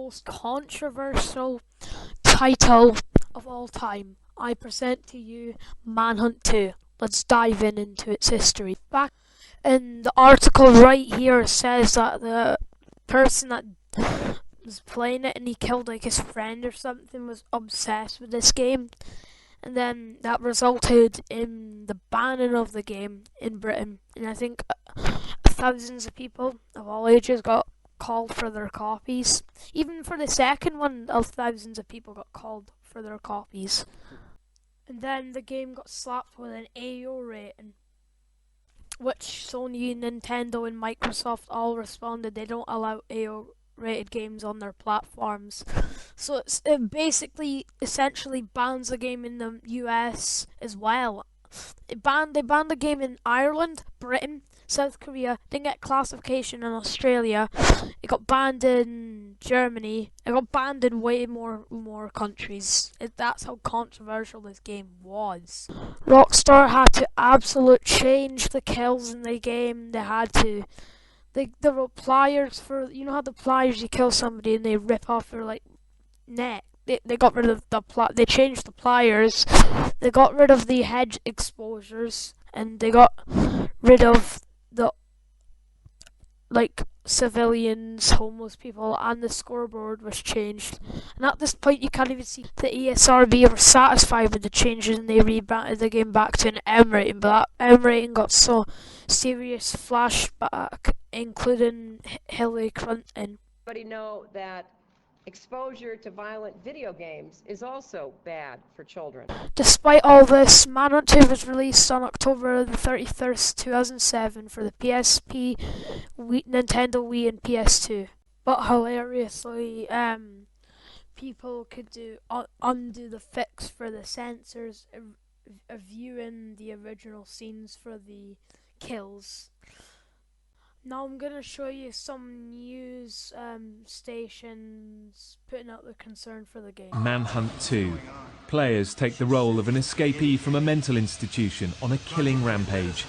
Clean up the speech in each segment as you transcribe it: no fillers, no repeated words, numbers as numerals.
most controversial title of all time, I present to you Manhunt 2. Let's dive into its history. Back in the article right here, it says that the person that was playing it and he killed like his friend or something was obsessed with this game, and then that resulted in the banning of the game in Britain. And I think thousands of people of all ages got called for their copies. Even for the second one, thousands of people got called for their copies. And then the game got slapped with an AO rating, which Sony, Nintendo and Microsoft all responded they don't allow AO rated games on their platforms. So it basically essentially bans the game in the US as well. They banned the game in Ireland, Britain, South Korea, didn't get classification in Australia. It got banned in Germany. It got banned in way more countries. That's how controversial this game was. Rockstar had to absolutely change the kills in the game. They had to. There were pliers for, you know how the pliers you kill somebody and they rip off their like neck. They got rid of they changed the pliers. They got rid of the head exposures and they got rid of the like civilians, homeless people, and the scoreboard was changed. And at this point you can't even see the ESRB were satisfied with the changes and they rebranded the game back to an M rating, but that M rating got so serious flashback, including Hillary Clinton. Everybody know that exposure to violent video games is also bad for children. Despite all this, Manhunt 2 was released on October the 31st, 2007 for the PSP, Nintendo Wii and PS2. But hilariously, people could undo the fix for the censors, viewing the original scenes for the kills. Now I'm going to show you some news stations putting out their concern for the game. Manhunt 2. Players take the role of an escapee from a mental institution on a killing rampage.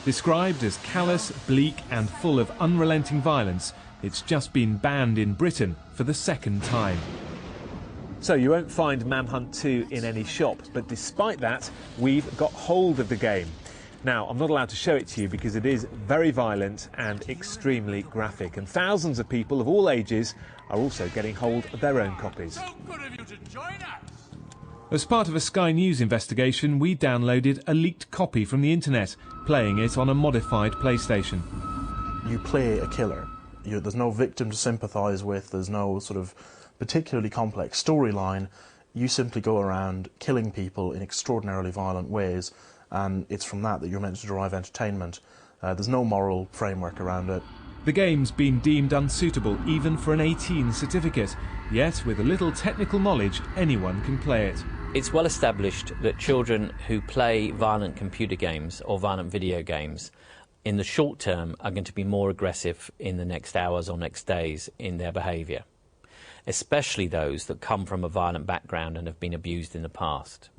Described as callous, bleak and full of unrelenting violence, it's just been banned in Britain for the second time. So you won't find Manhunt 2 in any shop, but despite that, we've got hold of the game. Now, I'm not allowed to show it to you because it is very violent and extremely graphic, and thousands of people of all ages are also getting hold of their own copies. So good of you to join us. As part of a Sky News investigation, we downloaded a leaked copy from the internet, playing it on a modified PlayStation. You play a killer. There's no victim to sympathise with, there's no sort of particularly complex storyline. You simply go around killing people in extraordinarily violent ways, and it's from that you're meant to derive entertainment. There's no moral framework around it. The game's been deemed unsuitable even for an 18 certificate, yet with a little technical knowledge anyone can play it. It's well established that children who play violent computer games or violent video games in the short term are going to be more aggressive in the next hours or next days in their behaviour, especially those that come from a violent background and have been abused in the past.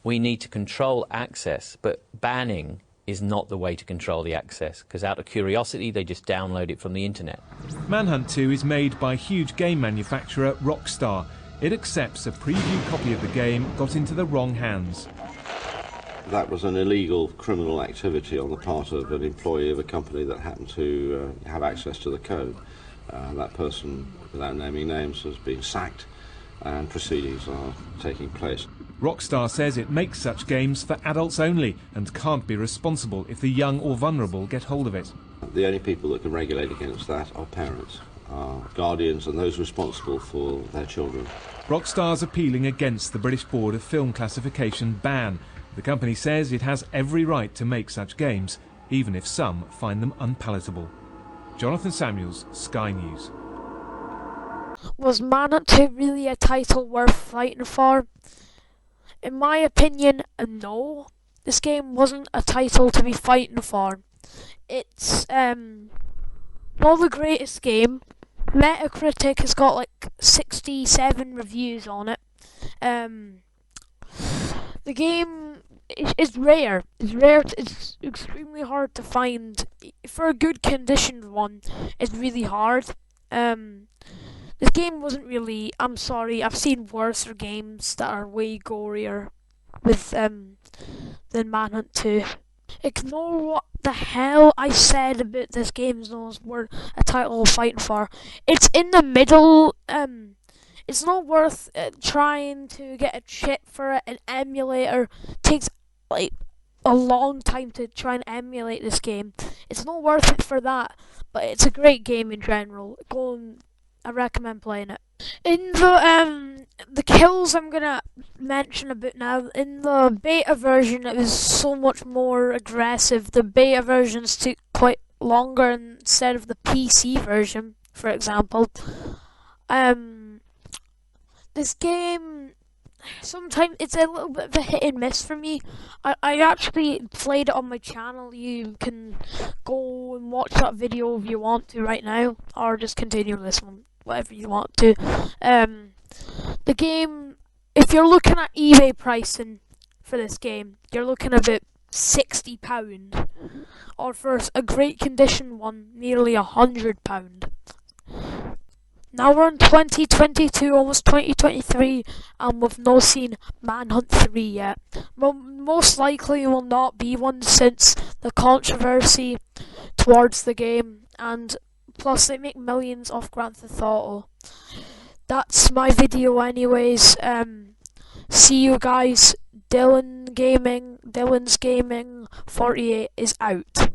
We need to control access, but banning is not the way to control the access, because out of curiosity they just download it from the internet. Manhunt 2 is made by huge game manufacturer Rockstar. It accepts a preview copy of the game got into the wrong hands. That was an illegal criminal activity on the part of an employee of a company that happened to have access to the code. That person, without naming names, has been sacked and proceedings are taking place. Rockstar says it makes such games for adults only and can't be responsible if the young or vulnerable get hold of it. The only people that can regulate against that are parents, are guardians and those responsible for their children. Rockstar's appealing against the British Board of Film Classification ban. The company says it has every right to make such games, even if some find them unpalatable. Jonathan Samuels, Sky News. Was Manhunt 2 really a title worth fighting for? In my opinion, no. This game wasn't a title to be fighting for. It's not the greatest game. Metacritic has got like 67 reviews on it. The game is rare. It's rare. It's extremely hard to find. For a good conditioned one, it's really hard. This game wasn't really. I'm sorry, I've seen worse games that are way gorier with than Manhunt 2. Ignore what the hell I said about this game's not worth a title fighting for. It's in the middle. It's not worth trying to get a chip for it. An emulator takes like a long time to try and emulate this game. It's not worth it for that, but it's a great game in general. I recommend playing it. In the kills I'm gonna mention a bit now. In the beta version, it was so much more aggressive. The beta versions took quite longer instead of the PC version, for example. This game, sometimes it's a little bit of a hit and miss for me. I actually played it on my channel. You can go and watch that video if you want to right now, or just continue listening, whatever you want to. The game, if you're looking at eBay pricing for this game, you're looking at about £60, or for a great condition one, nearly £100. Now we're in 2022, almost 2023, and we've not seen Manhunt 3 yet. Most likely will not be one since the controversy towards the game, and plus they make millions off Grand Theft Auto. That's my video anyways. See you guys. Dylan's Gaming 48 is out.